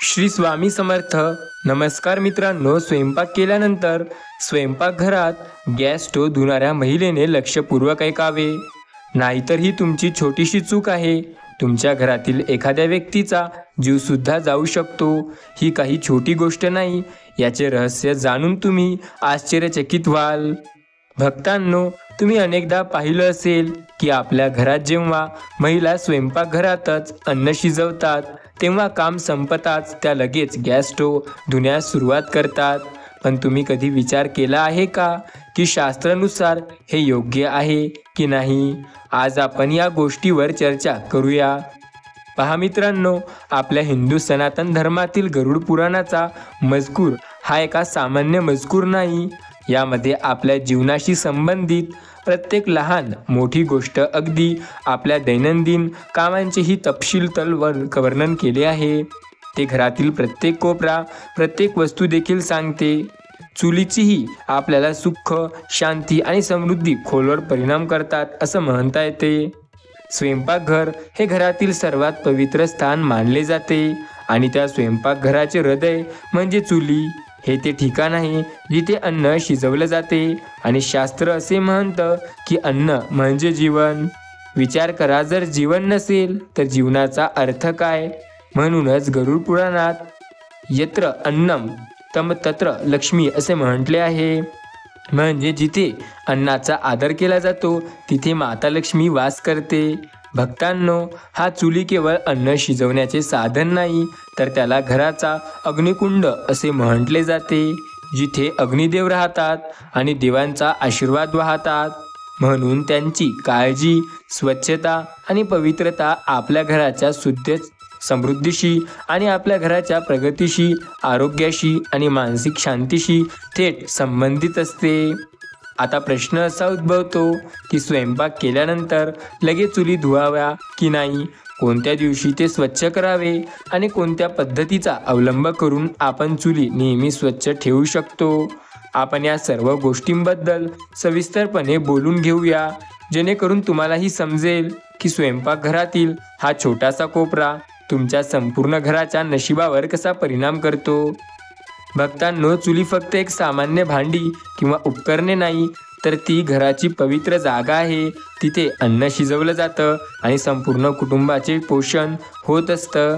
श्री स्वामी समर्थ. नमस्कार मित्रांनो. स्वयंपाक केल्यानंतर स्वयंपाकघरात गॅस स्टोव्ह धुणाऱ्या महिलेने लक्षपूर्वक ऐकावे, नाहीतर ही तुमची छोटीशी चूक आहे. तुमच्या घरातील एखाद्या व्यक्तीचा जीव सुद्धा जाऊ शकतो. ही काही छोटी गोष्ट नाही. याचे रहस्य जाणून तुम्ही आश्चर्यचकित व्हाल. भक्तांनो, तुम्ही अनेकदा पाहिलं असेल की आपल्या घरात जेव्हा महिला स्वयंपाकघरातच अन्न शिजवतात तेव्हा काम संपताच त्या लगेच गॅस स्टोव्ह धुण्यास सुरुवात करतात. पण तुम्ही कधी विचार केला आहे का की शास्त्रानुसार हे योग्य आहे की नाही? आज आपण या गोष्टीवर चर्चा करूया. पहा मित्रांनो, आपल्या हिंदू सनातन धर्मातील गरुड पुराणाचा मजकूर हा एका सामान्य मजकूर नाही. यामध्ये आपल्या जीवनाशी संबंधित प्रत्येक लहान मोठी गोष्ट, अगदी आपल्या दैनंदिन कामांचेही तपशीलवार वर्णन केले आहे. ते घरातील प्रत्येक कोपरा, प्रत्येक वस्तू देखील सांगते. चुलीचीही आपल्याला सुख, शांती आणि समृद्धी खोलवर परिणाम करतात असं म्हणता येते. स्वयंपाकघर हे घरातील सर्वात पवित्र स्थान मानले जाते आणि त्या स्वयंपाकघराचे हृदय म्हणजे चुली. हे ते ठिकाण आहे जिथे अन्न शिजवलं जाते आणि शास्त्र असे म्हणतं की अन्न म्हणजे जीवन. विचार करा, जर जीवन नसेल तर जीवनाचा अर्थ काय? म्हणूनच गरुड पुराणात यत्र अन्नम तम तत्र लक्ष्मी असे म्हटले आहे. म्हणजे जिथे अन्नाचा आदर केला जातो तिथे माता लक्ष्मी वास करते. भक्तांनो, हा चुली केवळ अन्न शिजवण्याचे साधन नाही, तर त्याला घराचा अग्निकुंड असे म्हटले जाते, जिथे अग्निदेव राहतात आणि देवांचा आशीर्वाद वाहतात. म्हणून त्यांची काळजी, स्वच्छता आणि पवित्रता आपल्या घराच्या शुद्ध समृद्धीशी आणि आपल्या घराच्या प्रगतीशी, आरोग्याशी आणि मानसिक शांतीशी थेट संबंधित असते. आता प्रश्न असा उद्भवतो की स्वयंपाक केल्यानंतर लगेच चुली धुवाव्या की नाही? कोणत्या दिवशी ते स्वच्छ करावे आणि कोणत्या पद्धतीचा अवलंब करून आपण चुली नेहमी स्वच्छ ठेवू शकतो? आपण या सर्व गोष्टींबद्दल सविस्तरपणे बोलून घेऊया, जेणेकरून तुम्हालाही समजेल की स्वयंपाकघरातील हा छोटासा कोपरा तुमच्या संपूर्ण घराच्या नशिबावर कसा परिणाम करतो. भक्तांनो, चुली फक्त एक सामान्य भांडी किंवा उपकरणे नाही, तर ती घराची पवित्र जागा आहे. तिथे अन्न शिजवलं जातं आणि संपूर्ण कुटुंबाचे पोषण होत असतं.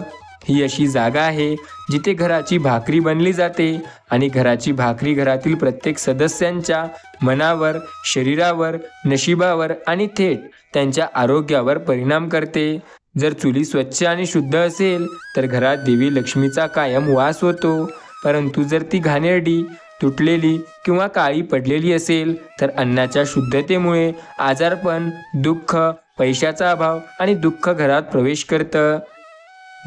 ही अशी जागा आहे जिथे घराची भाकरी बनली जाते आणि घराची भाकरी घरातील प्रत्येक सदस्यांच्या मनावर, शरीरावर, नशिबावर आणि थेट त्यांच्या आरोग्यावर परिणाम करते. जर चुली स्वच्छ आणि शुद्ध असेल तर घरात देवी लक्ष्मीचा कायम वास होतो. परंतु जर ती घाणेरडी, तुटलेली किंवा काळी पडलेली असेल तर अन्नाच्या शुद्धतेमुळे आजारपण, दुःख, पैशाचा अभाव आणि दुःख घरात प्रवेश करतं.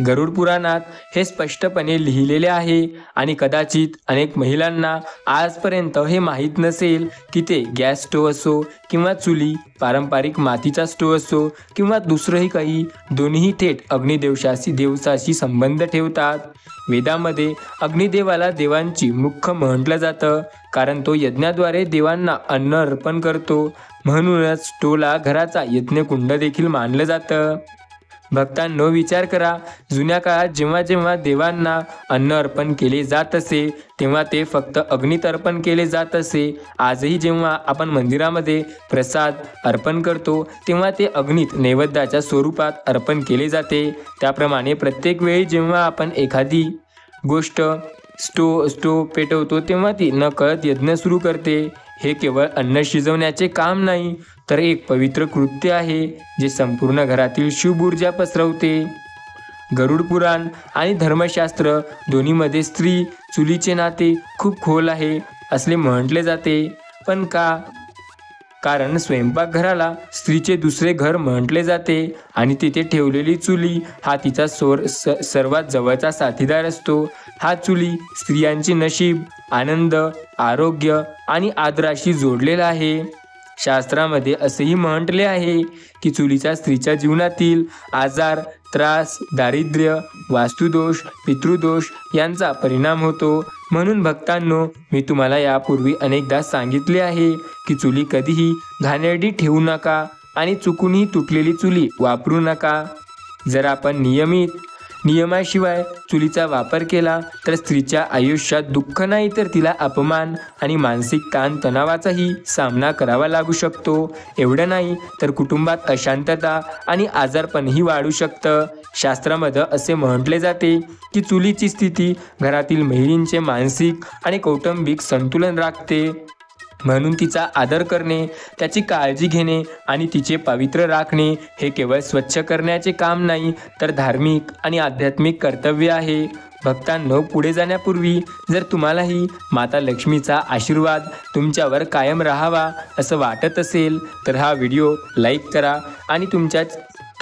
गरुड पुराणात हे स्पष्टपणे लिहिलेले आहे आणि कदाचित अनेक महिलांना आजपर्यंत हे माहीत नसेल की ते गॅस स्टोव्ह असो किंवा चुली, पारंपरिक मातीचा स्टोव्ह असो किंवा दुसरंही काही, दोन्ही थेट देवसाशी संबंध ठेवतात. वेदामध्ये अग्निदेवाला देवांची मुख्य म्हटलं जातं, कारण तो यज्ञाद्वारे देवांना अन्न अर्पण करतो. म्हणूनच स्टोव्हला घराचा यज्ञकुंड देखील मानलं जातं. भक्तांनो, विचार करा, जुन्या काळात जेव्हा जेव्हा देवांना अन्न अर्पण केले जात असे तेव्हा ते फक्त अग्नीत अर्पण केले जात असे. आजही जेव्हा आपण मंदिरामध्ये प्रसाद अर्पण करतो तेव्हा ते अग्नीत नैवेद्याच्या स्वरूपात अर्पण केले जाते. त्याप्रमाणे प्रत्येक वेळी जेव्हा आपण एखादी गोष्ट स्टोव्ह पेटवतो तेव्हा ती नकळत यज्ञ सुरू करते. हे केवळ अन्न शिजवण्याचे काम नाही, तर एक पवित्र कृत्य आहे जे संपूर्ण घरातील शुभ ऊर्जा पसरवते. गरुड पुराण आणि धर्मशास्त्र दोन्हीमध्ये स्त्री चुलीचे नाते खूप खोल आहे असले म्हटले जाते. पण का? कारण स्वयंपाकघराला स्त्रीचे दुसरे घर म्हटले जाते आणि तिथे ठेवलेली चुली हा तिचा सर्वात जवळचा साथीदार असतो. हा चुली स्त्रियांचे नशीब, आनंद, आरोग्य आणि आदराशी जोडलेला आहे. शास्त्रामध्ये असेही म्हटले आहे की चुलीचा स्त्रीच्या जीवनातील आजार, त्रास, दारिद्र्य, वास्तुदोष, पितृदोष यांचा परिणाम होतो. म्हणून भक्तांनो, मी तुम्हाला यापूर्वी अनेकदा सांगितले आहे की चुली कधीही घाणेरडी ठेवू नका आणि चुकूनही तुटलेली चुली वापरू नका. जर आपण नियमित नियमाशिवाय चुलीचा वापर केला तर स्त्रीच्या आयुष्यात दुःख नाही तर तिला अपमान आणि मानसिक ताण तणावाचाही सामना करावा लागू शकतो. एवढं नाही तर कुटुंबात अशांतता आणि आजारपणही वाढू शकतं. शास्त्रामध्ये असे म्हटले जाते की चुलीची स्थिती घरातील महिलांचे मानसिक आणि कौटुंबिक संतुलन राखते. म्हणून तिचा आदर करणे, त्याची काळजी घेणे आणि तिचे पवित्र राखणे हे केवळ स्वच्छ करण्याचे काम नाही तर धार्मिक आणि आध्यात्मिक कर्तव्य आहे. भक्तांनो, पुढे जाण्यापूर्वी जर तुम्हालाही माता लक्ष्मीचा आशीर्वाद तुमच्यावर कायम राहावा असं वाटत असेल तर हा व्हिडिओ लाईक करा आणि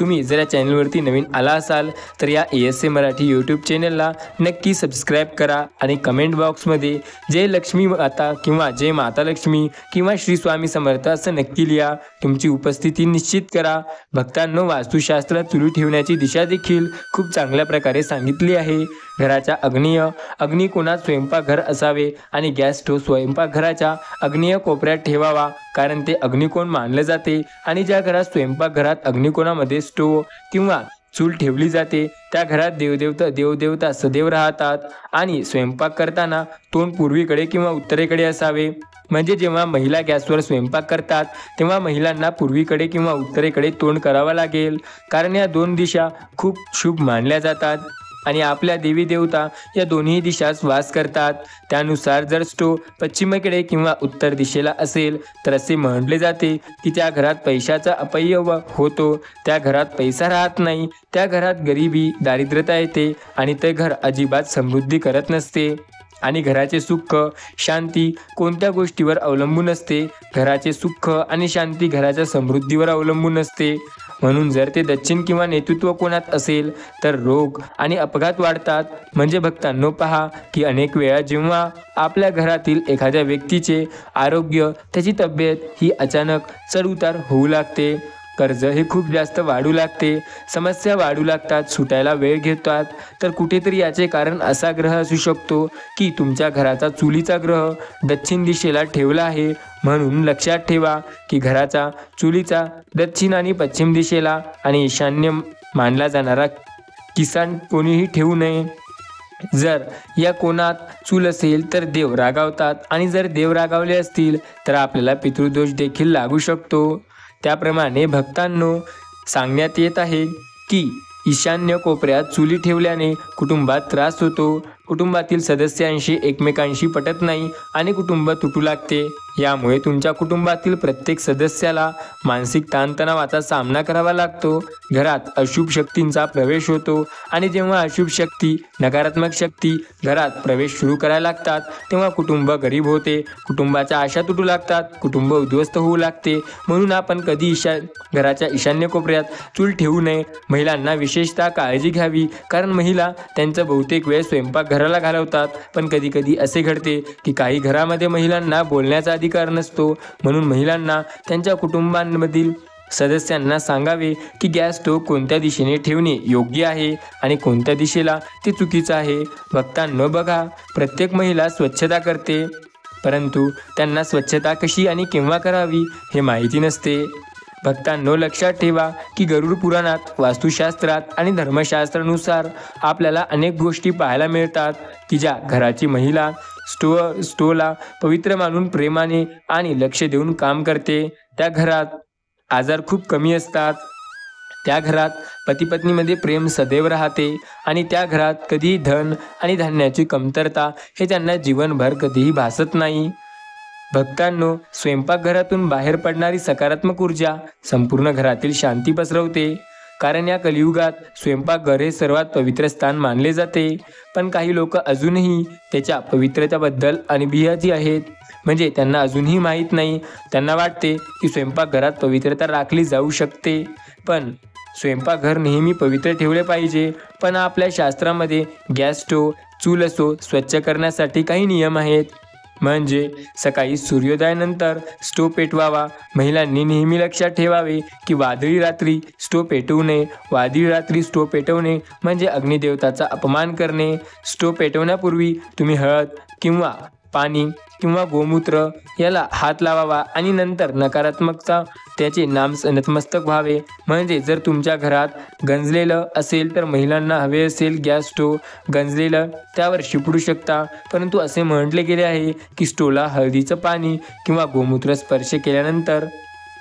तुम्ही जर या चॅनलवरती नवीन आला असाल तर या ASA मराठी यूट्यूब चॅनलला नक्की सबस्क्राईब करा आणि कमेंट बॉक्समध्ये जय लक्ष्मी माता किंवा जय माता लक्ष्मी किंवा श्री स्वामी समर्थ असं नक्की लिहा. तुमची उपस्थिती निश्चित करा. भक्तांनो, वास्तुशास्त्रात चुली ठेवण्याची दिशा देखील खूप चांगल्या प्रकारे सांगितली आहे. घराच्या अग्निकोणात स्वयंपाकघर असावे आणि गॅस स्टोव्ह स्वयंपाकघराच्या आग्नेय कोपऱ्यात ठेवावा, कारण ते अग्निकोण मानले जाते. आणि ज्या घरात स्वयंपाकघरात अग्निकोणामध्ये स्टोव्ह किंवा चूल ठेवली जाते त्या घरात देवदेवता सदैव राहतात. आणि स्वयंपाक करताना तोंड पूर्वेकडे किंवा उत्तरेकडे असावे. म्हणजे जेव्हा महिला गॅसवर स्वयंपाक करतात तेव्हा महिलांना पूर्वेकडे किंवा उत्तरेकडे तोंड करावं लागेल, कारण या दोन दिशा खूप शुभ मानल्या जातात आणि आपल्या देवी देवता या दोन्ही दिशास वास करतात. त्यानुसार जर स्टोव्ह पश्चिमेकडे किंवा उत्तर दिशेला असेल तर असे म्हटले जाते की त्या घरात पैशाचा अपव्यय होतो, त्या घरात पैसा राहत नाही, त्या घरात गरिबी दारिद्र्यता येते आणि ते घर अजिबात समृद्धी करत नसते. आणि घराचे सुख शांती कोणत्या गोष्टीवर अवलंबून असते? घराचे सुख आणि शांती घराच्या समृद्धीवर अवलंबून असते. म्हणून जर ते दक्षिण किंवा नेतृत्व कोणात असेल तर रोग आणि अपघात वाढतात. म्हणजे भक्तांनो, पहा की अनेक वेळा जेव्हा आपल्या घरातील एखाद्या व्यक्तीचे आरोग्य, त्याची तब्येत ही अचानक चढउतार होऊ लागते, कर्ज हे खूप जास्त वाढू लागते, समस्या वाढू लागतात, सुटायला वेळ घेतात, तर कुठेतरी याचे कारण असा ग्रह असू शकतो की तुमच्या घराचा चुलीचा ग्रह दक्षिण दिशेला ठेवला आहे. म्हणून लक्षात ठेवा की घराचा चुलीचा दक्षिण आणि पश्चिम दिशेला आणि ईशान्य मानला जाणारा किसान कोणीही ठेवू नये. जर या कोणात चूल असेल तर देव रागावतात आणि जर देव रागावले असतील तर आपल्याला पितृदोष देखील लागू शकतो. त्याप्रमाणे भक्तांनो, सांगण्यात येत आहे की ईशान्य कोपऱ्यात चुली ठेवल्याने कुटुंबात त्रास होतो, कुटुंबातील सदस्यांशी एकमेकांशी पटत नाही आणि कुटुंब तुटू लागते. यामुळे तुमच्या कुटुंबातील प्रत्येक सदस्याला मानसिक ताणतणावाचा सामना करावा लागतो. घरात अशुभ शक्तींचा प्रवेश होतो आणि जेव्हा अशुभ शक्ती, नकारात्मक शक्ती घरात प्रवेश सुरू करायला लागतात तेव्हा कुटुंब गरीब होते, कुटुंबाच्या आशा तुटू लागतात, कुटुंब उद्ध्वस्त होऊ लागते. म्हणून आपण कधी घराच्या ईशान्य कोपऱ्यात चूल ठेवू नये. महिलांना विशेषतः काळजी घ्यावी, कारण महिला त्यांचा बहुतेक वेळ स्वयंपाकघराला घालवतात. पण कधी असे घडते की काही घरामध्ये महिलांना बोलण्याचा अधिकार नसतो. म्हणून महिलांना त्यांच्या कुटुंबांमधील सदस्यांना सांगावे की गॅस स्टोव्ह कोणत्या दिशेने ठेवणे योग्य आहे आणि कोणत्या दिशेला ते चुकीचं आहे. भक्तांनो, बघा, प्रत्येक महिला स्वच्छता करते, परंतु त्यांना स्वच्छता कशी आणि केव्हा करावी हे माहिती नसते. भक्तांनो, लक्षात ठेवा की गरुड पुराणात, वास्तुशास्त्रात आणि धर्मशास्त्रानुसार आपल्याला अनेक गोष्टी पाहायला मिळतात की ज्या घराची महिला स्टोव्हला पवित्र मानून प्रेमाने आणि लक्ष देऊन काम करते त्या घरात आजार खूप कमी असतात, त्या घरात पती-पत्नीमध्ये प्रेम सदैव राहते आणि त्या घरात कधीही धन आणि धान्याची कमतरता हे त्यांना जीवनभर कधीही भासत नाही. भक्तांनो, स्वयंपाकघरातून बाहेर पडणारी सकारात्मक ऊर्जा संपूर्ण घरातील शांती पसरवते, कारण या कलियुगात स्वयंपाकघर हे सर्वात पवित्र स्थान मानले जाते. पण काही लोक अजूनही त्याच्या पवित्रतेबद्दल अनभियती आहेत, म्हणजे त्यांना अजूनही माहीत नाही. त्यांना वाटते की स्वयंपाकघरात पवित्रता राखली जाऊ शकते, पण स्वयंपाकघर नेहमी पवित्र ठेवले पाहिजे. पण आपल्या शास्त्रामध्ये गॅस स्टोव्ह, चूल असो स्वच्छ करण्यासाठी काही नियम आहेत. म्हणजे सकाळी सूर्योदयानंतर स्टोव्ह पेटवावा. महिलांनी नेहमी लक्षात ठेवावे की वादळी रात्री स्टोव्ह पेटवू नये. वादळी रात्री स्टोव्ह पेटवणे म्हणजे अग्निदेवताचा अपमान करणे. स्टोव्ह पेटवण्यापूर्वी तुम्ही हळद किंवा पाणी किंवा गोमूत्र याला हात लावावा आणि नंतर नकारात्मकता त्याचे नतमस्तक व्हावे. म्हणजे जर तुमच्या घरात गंजलेलं असेल तर महिलांना हवे असेल गॅस स्टोव्ह गंजलेलं त्यावर शिपडू शकता. परंतु असे म्हटले गेले आहे की स्टोव्हला हळदीचं पाणी किंवा गोमूत्र स्पर्श केल्यानंतर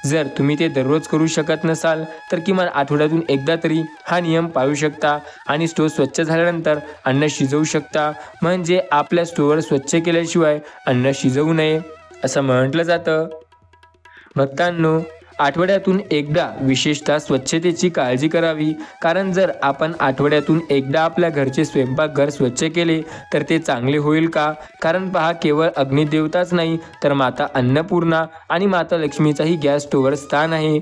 जर तुम्ही ते दररोज करू शकत नसाल तर किमान आठवड्यातून एकदा तरी हा नियम पाळू शकता आणि स्टोव्ह स्वच्छ झाल्यानंतर अन्न शिजवू शकता. म्हणजे आपल्या स्टोव्हवर स्वच्छ केल्याशिवाय अन्न शिजवू नये असं म्हटलं जातं. भक्तांनो, आठवड्यातून एकदा विशेषतः स्वच्छतेची काळजी करावी. कारण जर आपण आठवड्यातून एकदा आपल्या घरचे स्वयंपाकघर स्वच्छ केले तर ते चांगले होईल का? कारण पहा, केवळ अग्निदेवताच नाही तर माता अन्नपूर्णा आणि माता लक्ष्मीचाही गॅस स्टोव्हवर स्थान आहे.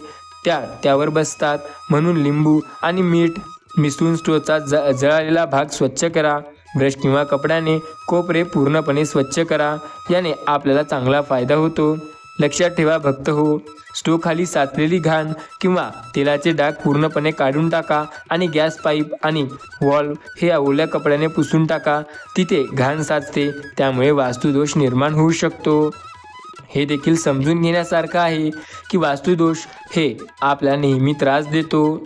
त्यावर बसतात. म्हणून लिंबू आणि मीठ मिसळून स्टोव्हचा जळालेला भाग स्वच्छ करा. ब्रश किंवा कपड्याने कोपरे पूर्णपणे स्वच्छ करा. याने आपल्याला चांगला फायदा होतो. लक्षात ठेवा भक्त हो, स्टोव्ह खाली साचलेली घाण किंवा तेलाचे डाग पूर्णपणे काढून टाका आणि गॅस पाईप आणि वॉल्व हे ओल्या कपड्याने पुसून टाका. तिथे घाण साचते, त्यामुळे वास्तुदोष निर्माण होऊ शकतो. हे देखील समजून घेण्यासारखं आहे की वास्तुदोष हे आपल्याला नेहमी त्रास देतो.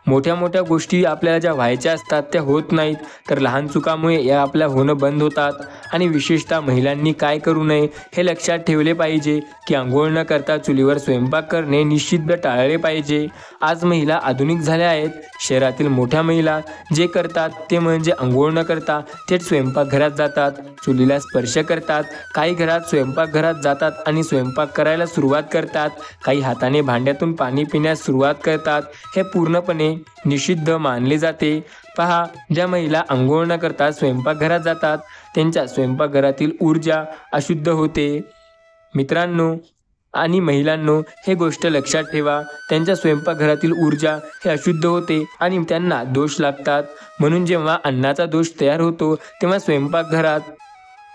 मोठ्या मोठ्या गोष्टी आपल्याला ज्या व्हायच्या असतात त्या होत नाहीत, तर लहान चुकामुळे या आपल्या होणं बंद होतात. आणि विशेषतः महिलांनी काय करू नये हे लक्षात ठेवले पाहिजे की आंघोळ न करता चुलीवर स्वयंपाक करणे निश्चित टाळले पाहिजे. आज महिला आधुनिक झाल्या आहेत. शहरातील मोठ्या महिला जे करतात ते म्हणजे आंघोळ न करता थेट स्वयंपाकघरात जातात, चुलीला स्पर्श करतात. काही घरात स्वयंपाकघरात जातात आणि स्वयंपाक करायला सुरुवात करतात. काही हाताने भांड्यातून पाणी पिण्यास सुरुवात करतात. हे पूर्णपणे निषिद्ध मानले जाते. पहा, ज्या महिला आंघोळ न करता स्वयंपाकघरात जातात त्यांच्या स्वयंपाकघरातील ऊर्जा अशुद्ध होते. मित्रांनो आणि महिलांनो, हे गोष्ट लक्षात ठेवा. त्यांच्या स्वयंपाकघरातील ऊर्जा हे अशुद्ध होते आणि त्यांना दोष लागतात. म्हणून जेव्हा अन्नाचा दोष तयार होतो तेव्हा स्वयंपाकघरात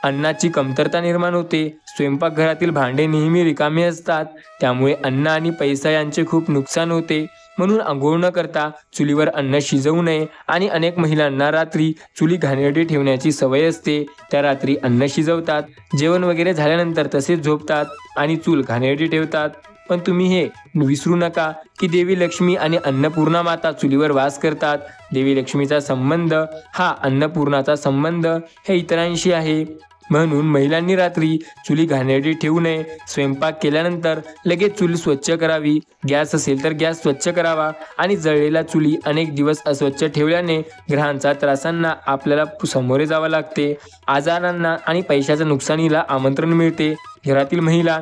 अन्नाची कमतरता निर्माण होते. स्वयंपाकघरातील भांडे नेहमी रिकामे असतात, त्यामुळे अन्न आणि पैसा यांचे खूप नुकसान होते. म्हणून आंघोळ न करता चुलीवर अन्न शिजवू नये. आणि अनेक महिलांना रात्री चुली घाणेरडी ठेवण्याची सवय असते. त्या रात्री अन्न शिजवतात, जेवण वगैरे झाल्यानंतर तसेच झोपतात आणि चूल घाणेरडी ठेवतात. पण तुम्ही हे विसरू नका की देवी लक्ष्मी आणि अन्नपूर्णा माता चुलीवर वास करतात. देवी लक्ष्मीचा संबंध हा अन्नपूर्णाचा संबंध हे इतरांशी आहे. म्हणून महिलांनी रात्री चुली घाणेरडी ठेवू नये. स्वयंपाक केल्यानंतर लगेच चूल स्वच्छ करावी. गॅस असेल तर गॅस स्वच्छ करावा. आणि जळलेल्या चुली अनेक दिवस अस्वच्छ ठेवल्याने ग्रहांचा त्रासांना आपल्याला सामोरे जावं लागते. आजारांना आणि पैशाच्या नुकसानीला आमंत्रण मिळते. घरातील महिला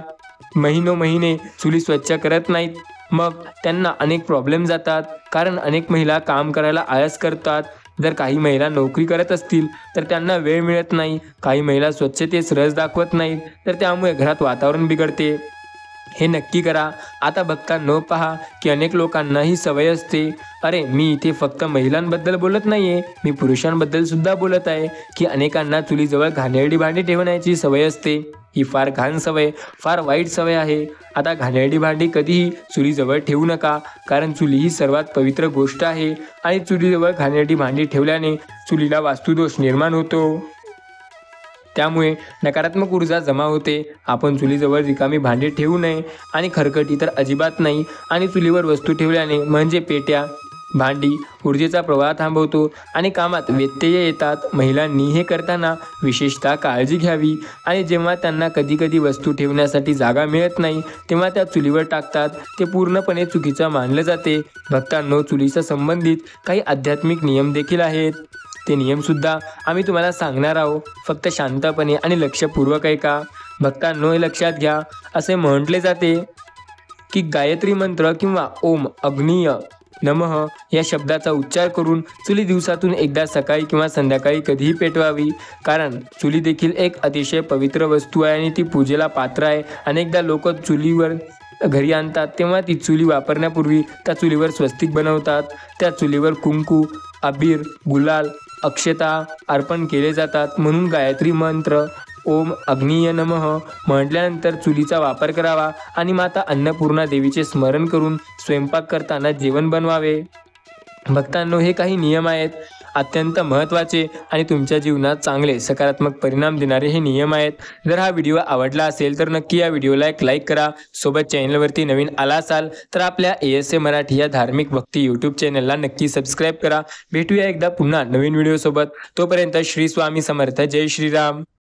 महिने चुली स्वच्छ करत नाहीत, मग त्यांना अनेक प्रॉब्लेम जातात. कारण अनेक महिला काम करायला आळस करतात. जर काही महिला नोकरी करत असतील तर त्यांना वेळ मिळत नाही. काही महिला स्वच्छतेस रस दाखवत नाहीत, तर त्यामुळे घरात वातावरण बिघडते. हे नक्की करा. आता भक्तांनो, पहा की अनेक लोकांना ही सवय असते. अरे, मी इथे फक्त महिलांबद्दल बोलत नाहीये, मी पुरुषांबद्दल सुद्धा बोलत आहे की अनेकांना चुलीजवळ घाणेरडी भांडी ठेवण्याची सवय असते. ही फार घाण सवय, फार वाईट सवय आहे. आता घाणेरडी भांडी कधीही चुलीजवळ ठेवू नका, कारण चुली ही सर्वात पवित्र गोष्ट आहे आणि चुलीजवळ घाणेरडी भांडी ठेवल्याने चुलीला वास्तुदोष निर्माण होतो. त्यामुळे नकारात्मक ऊर्जा जमा होते. आपण चुलीजवळ रिकामी भांडी ठेवू नये आणि खरकटी तर अजिबात नाही. आणि चुलीवर वस्तू ठेवल्याने म्हणजे पेट्या, भांडी ऊर्जेचा प्रवाह थांबवतो आणि कामात व्यत्यय येतात. महिलांनी हे करताना विशेषतः काळजी घ्यावी. आणि जेव्हा त्यांना कधी वस्तू ठेवण्यासाठी जागा मिळत नाही तेव्हा त्या चुलीवर टाकतात. ते पूर्णपणे चुकीचं मानलं जाते. भक्तांनो, चुलीच्या संबंधित काही आध्यात्मिक नियम देखील आहेत. ते नियमसुद्धा आम्ही तुम्हाला सांगणार आहोत. फक्त शांतपणे आणि लक्षपूर्वक ऐका. भक्तांनो, हे लक्षात घ्या. असे म्हटले जाते की गायत्री मंत्र किंवा ओम अग्नीय नमः या शब्दाचा उच्चार करून चुली दिवसातून एकदा सकाळी किंवा संध्याकाळी कधीही पेटवावी. कारण चुली देखील एक अतिशय पवित्र वस्तू आहे आणि ती पूजेला पात्र आहे. अनेकदा लोक चुलीवर घरी आणतात तेव्हा ती चुली वापरण्यापूर्वी त्या चुलीवर स्वस्तिक बनवतात. त्या चुलीवर कुंकू, अबीर, गुलाल, अक्षता अर्पण केले जातात. म्हणून गायत्री मंत्र ओम अग्नीय नमः म्हटल्यानंतर चुलीचा वापर करावा आणि माता अन्नपूर्णा देवीचे स्मरण करून स्वयंपाक करताना जेवण बनवावे. भक्तांनो, हे काही नियम आहेत. अत्यंत महत्त्वाचे आणि तुमच्या जीवनात चांगले सकारात्मक परिणाम देणारे हे नियम आहेत. जर हा व्हिडिओ आवडला असेल तर नक्की या व्हिडिओला एक लाईक करा. सोबत चॅनलवरती नवीन आला असाल तर आपल्या ASA मराठी या धार्मिक भक्ती यूट्यूब चॅनलला नक्की सबस्क्राईब करा. भेटूया एकदा पुन्हा नवीन व्हिडिओसोबत. तोपर्यंत श्री स्वामी समर्थ. जय श्रीराम.